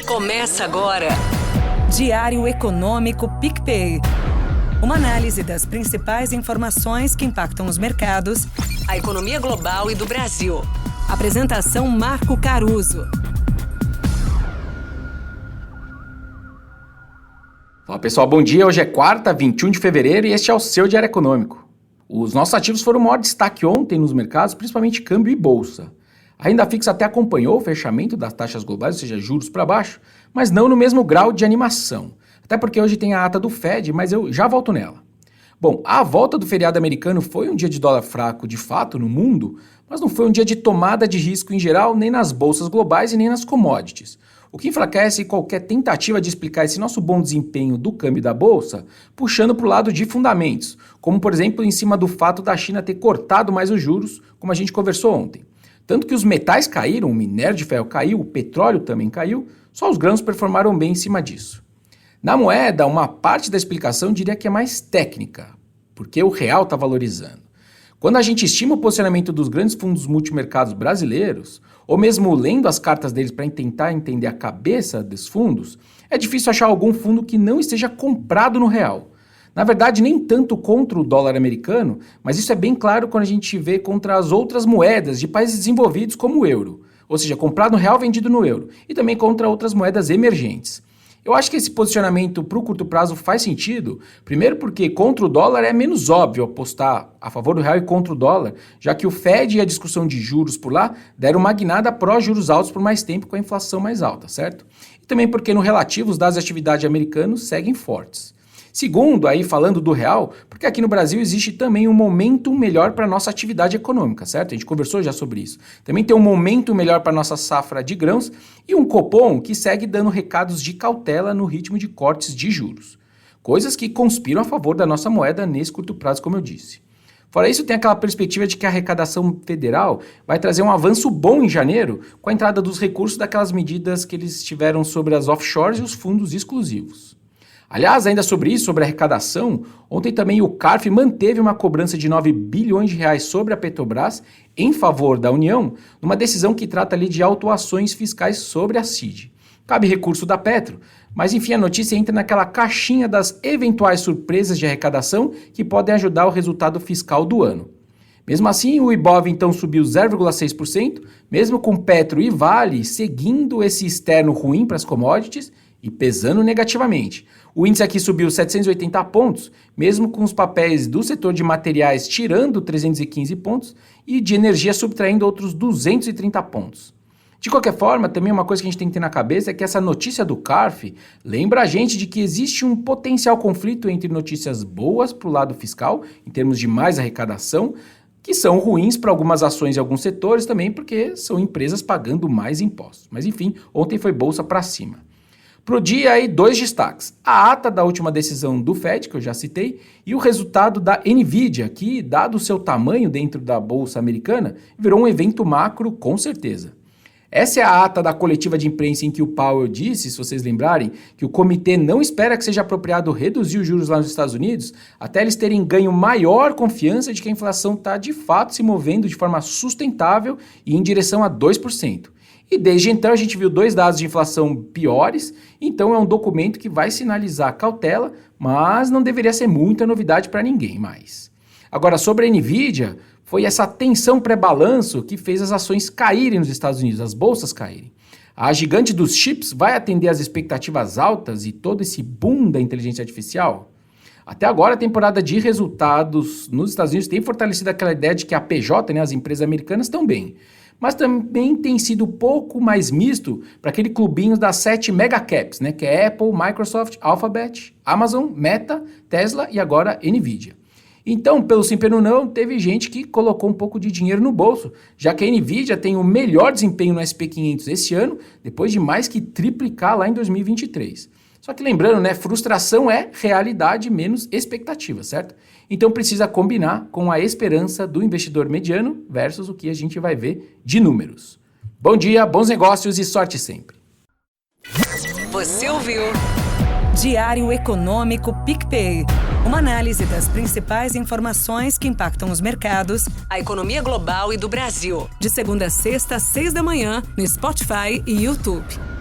Começa agora. Diário Econômico PicPay. Uma análise das principais informações que impactam os mercados, A economia global e do Brasil. Apresentação Marco Caruso. Fala pessoal, bom dia. Hoje é quarta, 21 de fevereiro e este é o seu Diário Econômico. Os nossos ativos foram o maior destaque ontem nos mercados, principalmente câmbio e bolsa. A renda fixa até acompanhou o fechamento das taxas globais, ou seja, juros para baixo, mas não no mesmo grau de animação. Até porque hoje tem a ata do Fed, mas eu já volto nela. Bom, a volta do feriado americano foi um dia de dólar fraco de fato no mundo, mas não foi um dia de tomada de risco em geral, nem nas bolsas globais e nem nas commodities. O que enfraquece qualquer tentativa de explicar esse nosso bom desempenho do câmbio da bolsa, puxando para o lado de fundamentos, como por exemplo em cima do fato da China ter cortado mais os juros, como a gente conversou ontem. Tanto que os metais caíram, o minério de ferro caiu, o petróleo também caiu, só os grãos performaram bem em cima disso. Na moeda, uma parte da explicação diria que é mais técnica, porque o real está valorizando. Quando a gente estima o posicionamento dos grandes fundos multimercados brasileiros, ou mesmo lendo as cartas deles para tentar entender a cabeça dos fundos, é difícil achar algum fundo que não esteja comprado no real. Na verdade, nem tanto contra o dólar americano, mas isso é bem claro quando a gente vê contra as outras moedas de países desenvolvidos como o euro, ou seja, comprado no real, vendido no euro, e também contra outras moedas emergentes. Eu acho que esse posicionamento para o curto prazo faz sentido, primeiro porque contra o dólar é menos óbvio apostar a favor do real e contra o dólar, já que o Fed e a discussão de juros por lá deram uma guinada pró-juros altos por mais tempo com a inflação mais alta, certo? E também porque no relativo os dados de atividade americanos seguem fortes. Segundo, aí falando do real, porque aqui no Brasil existe também um momento melhor para a nossa atividade econômica, certo? A gente conversou já sobre isso. Também tem um momento melhor para a nossa safra de grãos e um Copom que segue dando recados de cautela no ritmo de cortes de juros. Coisas que conspiram a favor da nossa moeda nesse curto prazo, como eu disse. Fora isso, tem aquela perspectiva de que a arrecadação federal vai trazer um avanço bom em janeiro com a entrada dos recursos daquelas medidas que eles tiveram sobre as offshores e os fundos exclusivos. Aliás, ainda sobre isso, sobre a arrecadação, ontem também o CARF manteve uma cobrança de 9 bilhões de reais sobre a Petrobras em favor da União, numa decisão que trata ali de autuações fiscais sobre a CID. Cabe recurso da Petro, mas enfim a notícia entra naquela caixinha das eventuais surpresas de arrecadação que podem ajudar o resultado fiscal do ano. Mesmo assim, o Ibov então subiu 0,6%, mesmo com Petro e Vale seguindo esse externo ruim para as commodities e pesando negativamente. O índice aqui subiu 780 pontos, mesmo com os papéis do setor de materiais tirando 315 pontos e de energia subtraindo outros 230 pontos. De qualquer forma, também uma coisa que a gente tem que ter na cabeça é que essa notícia do CARF lembra a gente de que existe um potencial conflito entre notícias boas para o lado fiscal, em termos de mais arrecadação, que são ruins para algumas ações e alguns setores também, porque são empresas pagando mais impostos. Mas enfim, ontem foi bolsa para cima. Pro dia aí, dois destaques. A ata da última decisão do Fed, que eu já citei, e o resultado da Nvidia, que, dado o seu tamanho dentro da bolsa americana, virou um evento macro com certeza. Essa é a ata da coletiva de imprensa em que o Powell disse, se vocês lembrarem, que o comitê não espera que seja apropriado reduzir os juros lá nos Estados Unidos até eles terem ganho maior confiança de que a inflação está de fato se movendo de forma sustentável e em direção a 2%. E desde então a gente viu dois dados de inflação piores, então é um documento que vai sinalizar cautela, mas não deveria ser muita novidade para ninguém mais. Agora, sobre a Nvidia, foi essa tensão pré-balanço que fez as ações caírem nos Estados Unidos, as bolsas caírem. A gigante dos chips vai atender às expectativas altas e todo esse boom da inteligência artificial? Até agora, a temporada de resultados nos Estados Unidos tem fortalecido aquela ideia de que a PJ, as empresas americanas, estão bem. Mas também tem sido um pouco mais misto para aquele clubinho das 7 megacaps, que é Apple, Microsoft, Alphabet, Amazon, Meta, Tesla e agora Nvidia. Então, pelo sim pelo não, teve gente que colocou um pouco de dinheiro no bolso, já que a Nvidia tem o melhor desempenho no SP500 esse ano, depois de mais que triplicar lá em 2023. Só que lembrando, frustração é realidade menos expectativa, certo? Então precisa combinar com a esperança do investidor mediano versus o que a gente vai ver de números. Bom dia, bons negócios e sorte sempre. Você ouviu? Diário Econômico PicPay. Uma análise das principais informações que impactam os mercados, A economia global e do Brasil. de segunda a sexta, às 6 da manhã, no Spotify e YouTube.